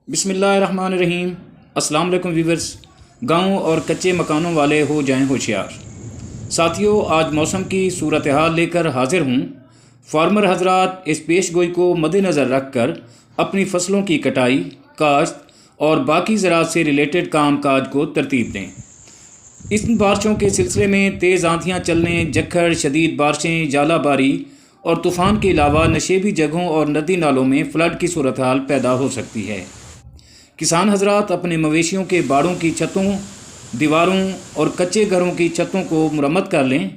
बिस्मिल्लाहिर्रहमानिर्रहीम। अस्सलाम वालेकुम व्यूवर्स। गाँव और कच्चे मकानों वाले हो जाएं होशियार। साथियों, आज मौसम की सूरत हाल लेकर हाजिर हूँ। फार्मर हजरात इस पेश गोई को मद्देनज़र रख कर अपनी फसलों की कटाई, काश्त और बाकी ज़राअत से रिलेटेड काम काज को तरतीब दें। इन बारिशों के सिलसिले में तेज़ आंधियाँ चलने, झक्खड़, शदीद बारिशें, जालाबारी और तूफ़ान के अलावा नशेबी जगहों और नदी नालों में फ़्लड की सूरत हाल पैदा हो सकती है। किसान हजरात अपने मवेशियों के बाड़ों की छतों, दीवारों और कच्चे घरों की छतों को मुरम्मत कर लें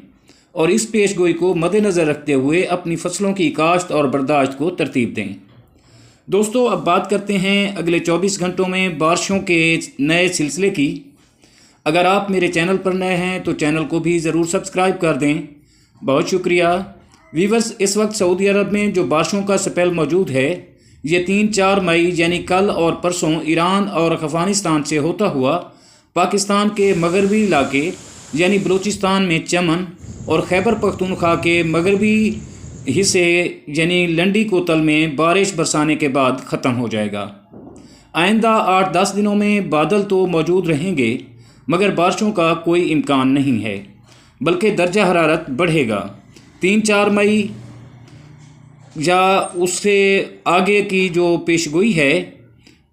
और इस पेश गोई को मद्देनज़र रखते हुए अपनी फसलों की काश्त और बर्दाश्त को तरतीब दें। दोस्तों, अब बात करते हैं अगले 24 घंटों में बारिशों के नए सिलसिले की। अगर आप मेरे चैनल पर नए हैं तो चैनल को भी ज़रूर सब्सक्राइब कर दें। बहुत शुक्रिया। वीवर्स, इस वक्त सऊदी अरब में जो बारिशों का स्पेल मौजूद है, ये 3-4 मई यानी कल और परसों ईरान और अफ़गानिस्तान से होता हुआ पाकिस्तान के मगरबी इलाके यानी बलूचिस्तान में चमन और खैबर पख्तूनख्वा के मगरबी हिस्से यानी लंडी कोतल में बारिश बरसाने के बाद ख़त्म हो जाएगा। आइंदा 8-10 दिनों में बादल तो मौजूद रहेंगे मगर बारिशों का कोई इम्कान नहीं है, बल्कि दर्जा हरारत बढ़ेगा। 3-4 मई या उससे आगे की जो पेशगोई है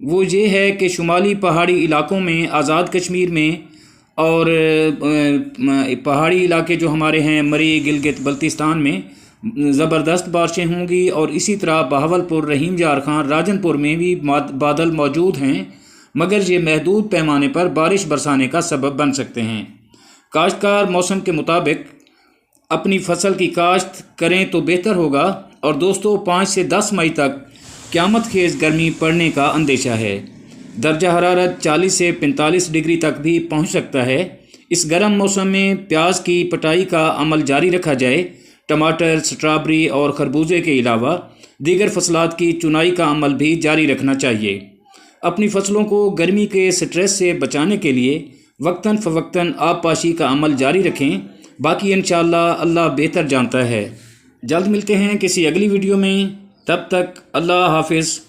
वो ये है कि शुमाली पहाड़ी इलाकों में, आज़ाद कश्मीर में और पहाड़ी इलाके जो हमारे हैं मरी, गिलगित बल्तिस्तान में ज़बरदस्त बारिशें होंगी और इसी तरह बहावलपुर, रहीम यार खान, राजनपुर में भी बादल मौजूद हैं, मगर ये महदूद पैमाने पर बारिश बरसाने का सबब बन सकते हैं। काश्तकार मौसम के मुताबिक अपनी फसल की काश्त करें तो बेहतर होगा। और दोस्तों, 5 से 10 मई तक क़यामत खेज़ गर्मी पड़ने का अंदेशा है। दर्जा हरारत 40 से 45 डिग्री तक भी पहुंच सकता है। इस गर्म मौसम में प्याज की पटाई का अमल जारी रखा जाए। टमाटर, स्ट्रॉबेरी और खरबूजे के अलावा दीगर फसलात की चुनाई का अमल भी जारी रखना चाहिए। अपनी फसलों को गर्मी के स्ट्रेस से बचाने के लिए वक्तन फ़वक्तन आबपाशी का अमल जारी रखें। बाकी इंशाअल्लाह अल्लाह बेहतर जानता है। जल्द मिलते हैं किसी अगली वीडियो में। तब तक अल्लाह हाफिज़।